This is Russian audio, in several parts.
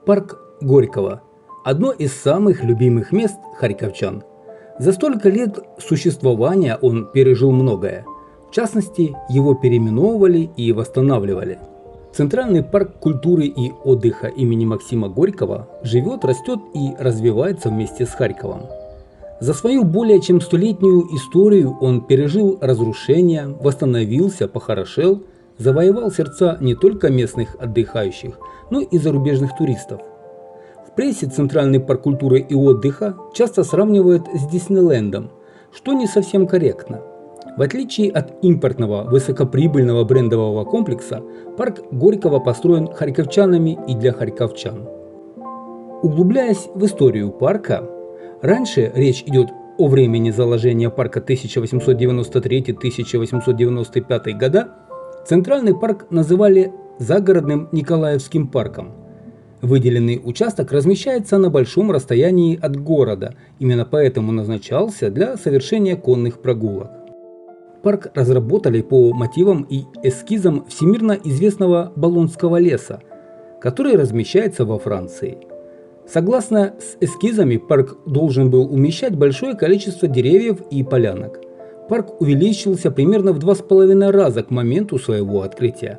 Парк Горького – одно из самых любимых мест харьковчан. За столько лет существования он пережил многое. В частности, его переименовывали и восстанавливали. Центральный парк культуры и отдыха имени Максима Горького живет, растет и развивается вместе с Харьковом. За свою более чем столетнюю историю он пережил разрушения, восстановился, похорошел, завоевал сердца не только местных отдыхающих, но и зарубежных туристов. В прессе Центральный парк культуры и отдыха часто сравнивают с Диснейлендом, что не совсем корректно. В отличие от импортного высокоприбыльного брендового комплекса, парк Горького построен харьковчанами и для харьковчан. Углубляясь в историю парка, раньше речь идет о времени заложения парка 1893-1895 года, Центральный парк называли загородным Николаевским парком. Выделенный участок размещается на большом расстоянии от города, именно поэтому назначался для совершения конных прогулок. Парк разработали по мотивам и эскизам всемирно известного Болонского леса, который размещается во Франции. Согласно с эскизами, парк должен был умещать большое количество деревьев и полянок. Парк увеличился примерно в 2,5 раза к моменту своего открытия.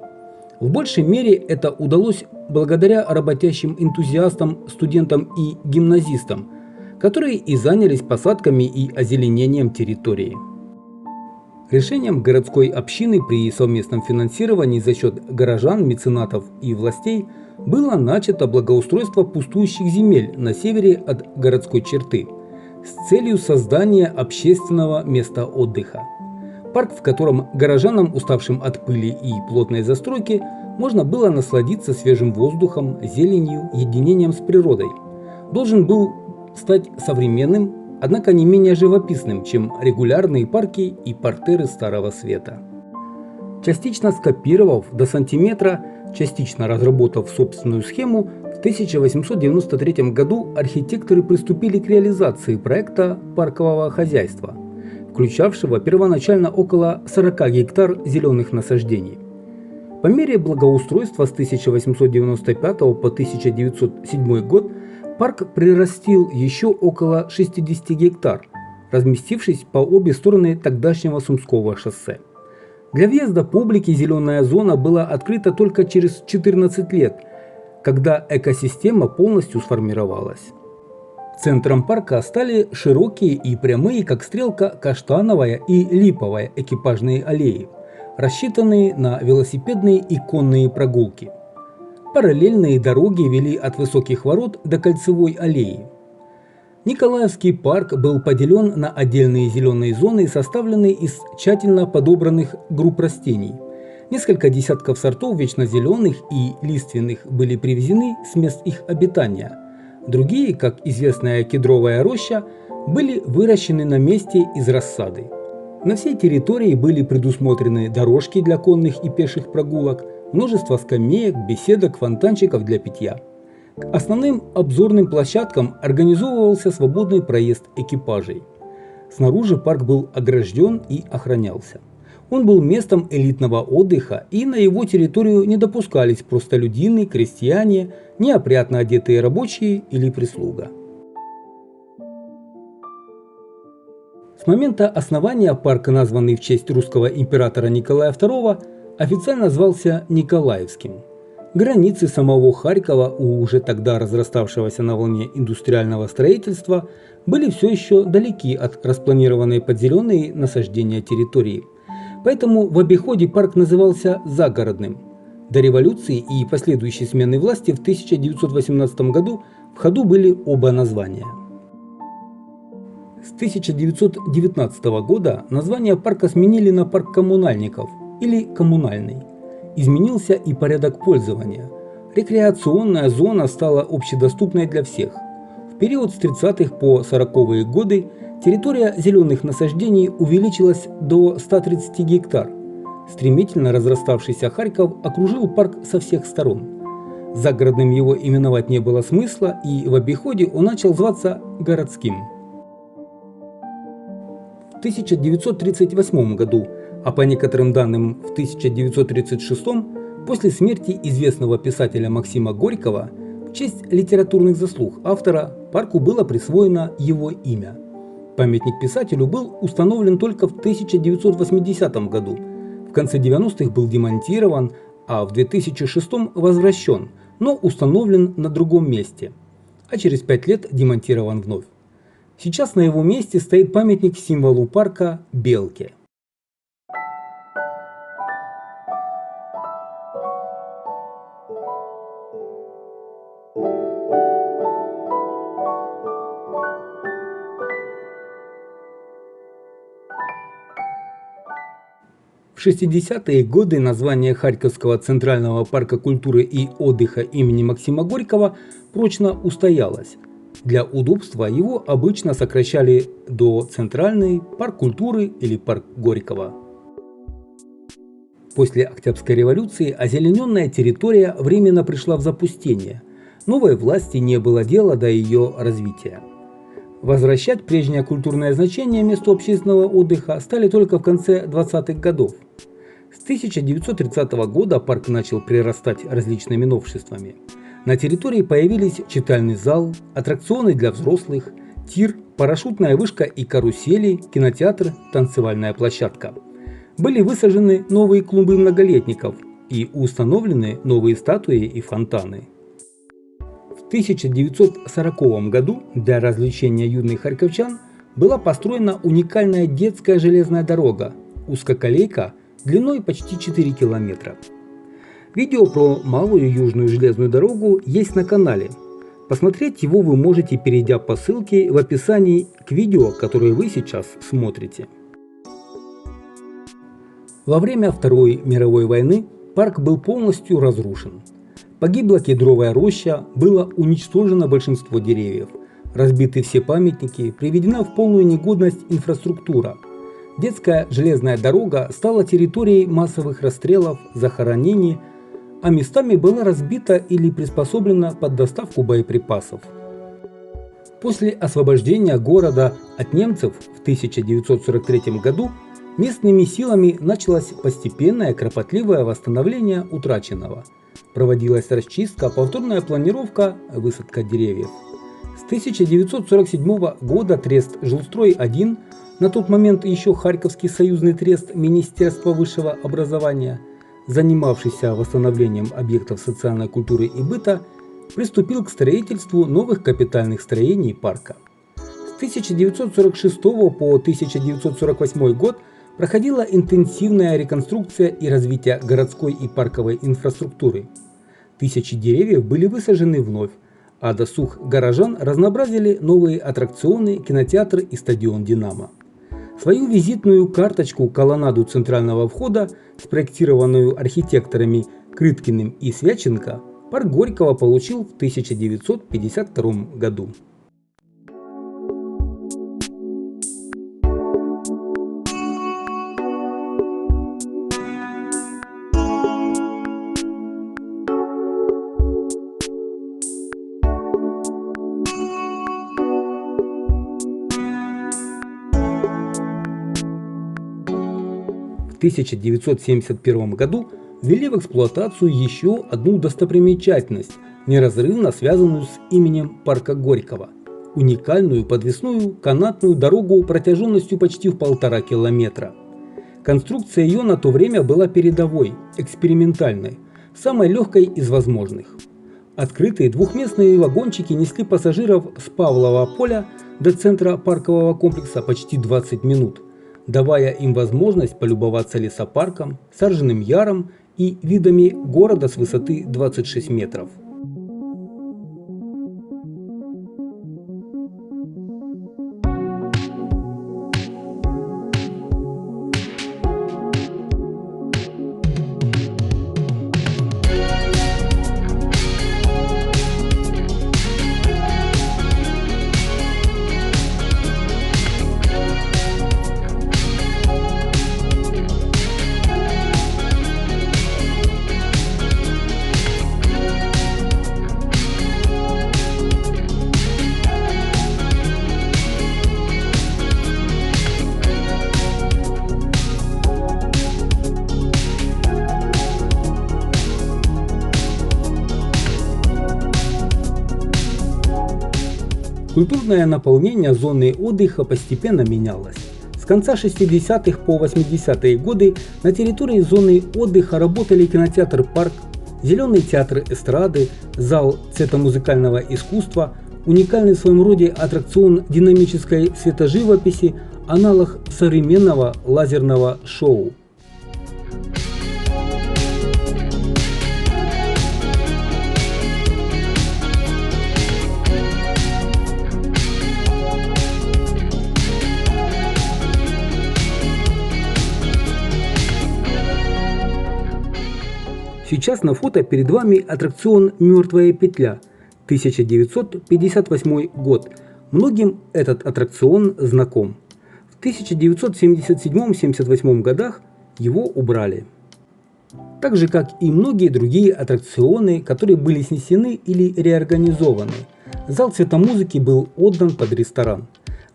В большей мере это удалось благодаря работящим энтузиастам, студентам и гимназистам, которые и занялись посадками и озеленением территории. Решением городской общины при совместном финансировании за счет горожан, меценатов и властей было начато благоустройство пустующих земель на севере от городской черты с целью создания общественного места отдыха. Парк, в котором горожанам, уставшим от пыли и плотной застройки, можно было насладиться свежим воздухом, зеленью, единением с природой, должен был стать современным, однако не менее живописным, чем регулярные парки и портеры Старого Света. Частично скопировав до сантиметра, частично разработав собственную схему, в 1893 году архитекторы приступили к реализации проекта паркового хозяйства, включавшего первоначально около 40 гектар зеленых насаждений. По мере благоустройства с 1895 по 1907 год парк прирастил еще около 60 гектар, разместившись по обе стороны тогдашнего Сумского шоссе. Для въезда публики зеленая зона была открыта только через 14 лет, когда экосистема полностью сформировалась. Центром парка стали широкие и прямые, как стрелка, каштановая и липовая экипажные аллеи, рассчитанные на велосипедные и конные прогулки. Параллельные дороги вели от высоких ворот до Кольцевой аллеи. Николаевский парк был поделен на отдельные зеленые зоны, составленные из тщательно подобранных групп растений. Несколько десятков сортов вечнозеленых и лиственных были привезены с мест их обитания. Другие, как известная кедровая роща, были выращены на месте из рассады. На всей территории были предусмотрены дорожки для конных и пеших прогулок, множество скамеек, беседок, фонтанчиков для питья. К основным обзорным площадкам организовывался свободный проезд экипажей. Снаружи парк был огражден и охранялся. Он был местом элитного отдыха, и на его территорию не допускались простолюдины, крестьяне, неопрятно одетые рабочие или прислуга. С момента основания парка, названный в честь русского императора Николая II, официально звался Николаевским. Границы самого Харькова, у уже тогда разраставшегося на волне индустриального строительства, были все еще далеки от распланированной под зеленые насаждения территории. Поэтому в обиходе парк назывался загородным. До революции и последующей смены власти в 1918 году в ходу были оба названия. С 1919 года название парка сменили на парк коммунальников или коммунальный. Изменился и порядок пользования. Рекреационная зона стала общедоступной для всех. В период с 30-х по 40-е годы территория зеленых насаждений увеличилась до 130 гектар. Стремительно разраставшийся Харьков окружил парк со всех сторон. Загородным его именовать не было смысла, и в обиходе он начал зваться городским. В 1938 году, а по некоторым данным в 1936, после смерти известного писателя Максима Горького, в честь литературных заслуг автора парку было присвоено его имя. Памятник писателю был установлен только в 1980 году. В конце 90-х был демонтирован, а в 2006 возвращен, но установлен на другом месте, а через 5 лет демонтирован вновь. Сейчас на его месте стоит памятник символу парка – белке. В 60-е годы название Харьковского центрального парка культуры и отдыха имени Максима Горького прочно устоялось. Для удобства его обычно сокращали до Центральный парк культуры или парк Горького. После Октябрьской революции озелененная территория временно пришла в запустение. Новой власти не было дела до ее развития. Возвращать прежнее культурное значение месту общественного отдыха стали только в конце 20-х годов. С 1930 года парк начал прирастать различными новшествами. На территории появились читальный зал, аттракционы для взрослых, тир, парашютная вышка и карусели, кинотеатр, танцевальная площадка. Были высажены новые клумбы многолетников и установлены новые статуи и фонтаны. В 1940 году для развлечения юных харьковчан была построена уникальная детская железная дорога, узкоколейка длиной почти 4 километра. Видео про малую южную железную дорогу есть на канале. Посмотреть его вы можете, перейдя по ссылке в описании к видео, которое вы сейчас смотрите. Во время Второй мировой войны парк был полностью разрушен. Погибла кедровая роща, было уничтожено большинство деревьев, разбиты все памятники, приведена в полную негодность инфраструктура. Детская железная дорога стала территорией массовых расстрелов, захоронений, а местами была разбита или приспособлена под доставку боеприпасов. После освобождения города от немцев в 1943 году местными силами началось постепенное кропотливое восстановление утраченного. Проводилась расчистка, повторная планировка, высадка деревьев. С 1947 года трест «Жилстрой-1», на тот момент еще Харьковский союзный трест Министерства высшего образования, занимавшийся восстановлением объектов социальной культуры и быта, приступил к строительству новых капитальных строений парка. С 1946 по 1948 год проходила интенсивная реконструкция и развитие городской и парковой инфраструктуры. Тысячи деревьев были высажены вновь, а досуг горожан разнообразили новые аттракционы, кинотеатры и стадион «Динамо». Свою визитную карточку колоннаду центрального входа, спроектированную архитекторами Крыткиным и Свяченко, парк Горького получил в 1952 году. В 1971 году ввели в эксплуатацию еще одну достопримечательность, неразрывно связанную с именем парка Горького – уникальную подвесную канатную дорогу протяженностью почти в 1,5 километра. Конструкция ее на то время была передовой, экспериментальной, самой легкой из возможных. Открытые двухместные вагончики несли пассажиров с Павлова поля до центра паркового комплекса почти 20 минут, давая им возможность полюбоваться лесопарком, Саржиным яром и видами города с высоты 26 метров. Культурное наполнение зоны отдыха постепенно менялось. С конца 60-х по 80-е годы на территории зоны отдыха работали кинотеатр «Парк», Зеленый театр эстрады, зал цветомузыкального искусства, уникальный в своем роде аттракцион динамической светоживописи, аналог современного лазерного шоу. Сейчас на фото перед вами аттракцион «Мертвая петля», 1958 год. Многим этот аттракцион знаком. В 1977-78 годах его убрали. Так же, как и многие другие аттракционы, которые были снесены или реорганизованы. Зал цветомузыки был отдан под ресторан.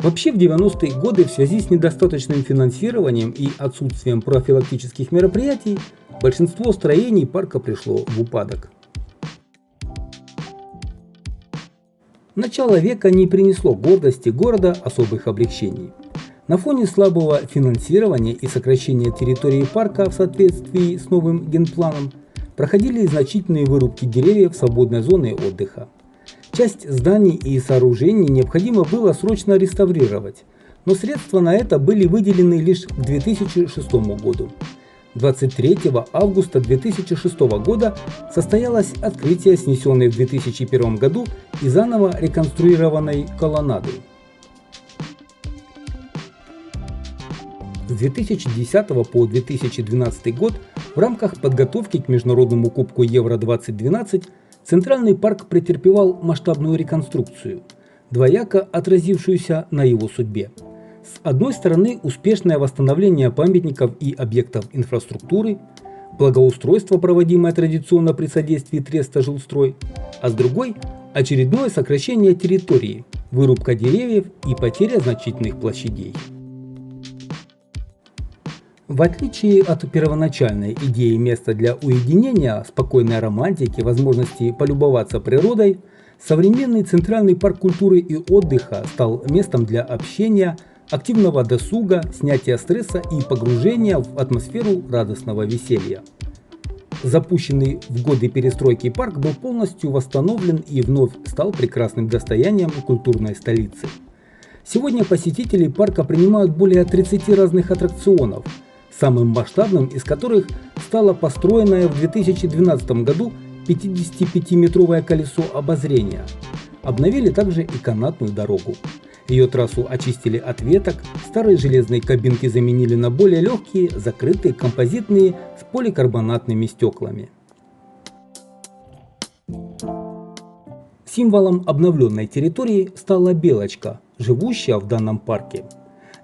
Вообще в 90-е годы в связи с недостаточным финансированием и отсутствием профилактических мероприятий большинство строений парка пришло в упадок. Начало века не принесло гордости города особых облегчений. На фоне слабого финансирования и сокращения территории парка в соответствии с новым генпланом проходили значительные вырубки деревьев свободной зоны отдыха. Часть зданий и сооружений необходимо было срочно реставрировать, но средства на это были выделены лишь к 2006 году. 23 августа 2006 года состоялось открытие снесенной в 2001 году и заново реконструированной колоннады. С 2010 по 2012 год в рамках подготовки к Международному Кубку Евро-2012 Центральный парк претерпевал масштабную реконструкцию, двояко отразившуюся на его судьбе. С одной стороны, успешное восстановление памятников и объектов инфраструктуры, благоустройство, проводимое традиционно при содействии Треста «Жилстрой», а с другой – очередное сокращение территории, вырубка деревьев и потеря значительных площадей. В отличие от первоначальной идеи места для уединения, спокойной романтики, возможности полюбоваться природой, современный Центральный парк культуры и отдыха стал местом для общения, активного досуга, снятия стресса и погружения в атмосферу радостного веселья. Запущенный в годы перестройки парк был полностью восстановлен и вновь стал прекрасным достоянием культурной столицы. Сегодня посетители парка принимают более 30 разных аттракционов, самым масштабным из которых стало построенное в 2012 году 55-метровое колесо обозрения. Обновили также и канатную дорогу. Ее трассу очистили от веток, старые железные кабинки заменили на более легкие, закрытые, композитные с поликарбонатными стеклами. Символом обновленной территории стала белочка, живущая в данном парке.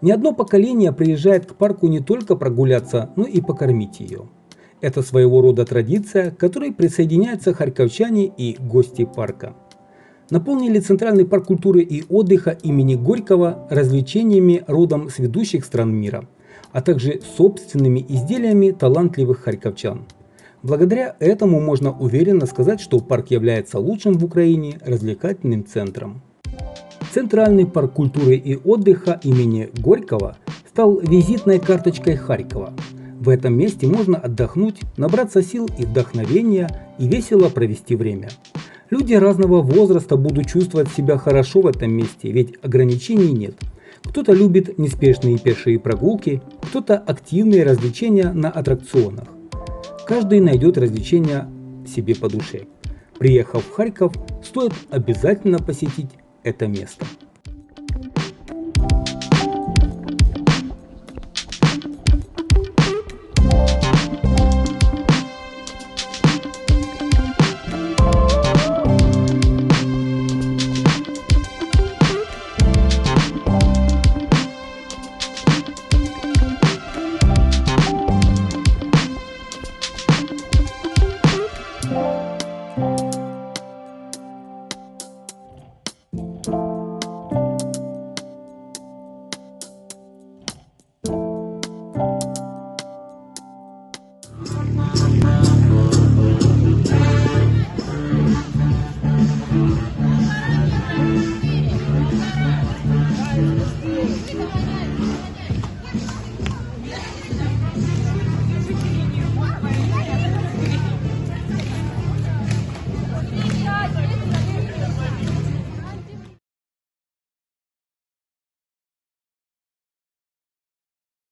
Не одно поколение приезжает к парку не только прогуляться, но и покормить ее. Это своего рода традиция, к которой присоединяются харьковчане и гости парка. Наполнили Центральный парк культуры и отдыха имени Горького развлечениями родом с ведущих стран мира, а также собственными изделиями талантливых харьковчан. Благодаря этому можно уверенно сказать, что парк является лучшим в Украине развлекательным центром. Центральный парк культуры и отдыха имени Горького стал визитной карточкой Харькова. В этом месте можно отдохнуть, набраться сил и вдохновения и весело провести время. Люди разного возраста будут чувствовать себя хорошо в этом месте, ведь ограничений нет. Кто-то любит неспешные пешие прогулки, кто-то активные развлечения на аттракционах. Каждый найдет развлечения себе по душе. Приехав в Харьков, стоит обязательно посетить это место.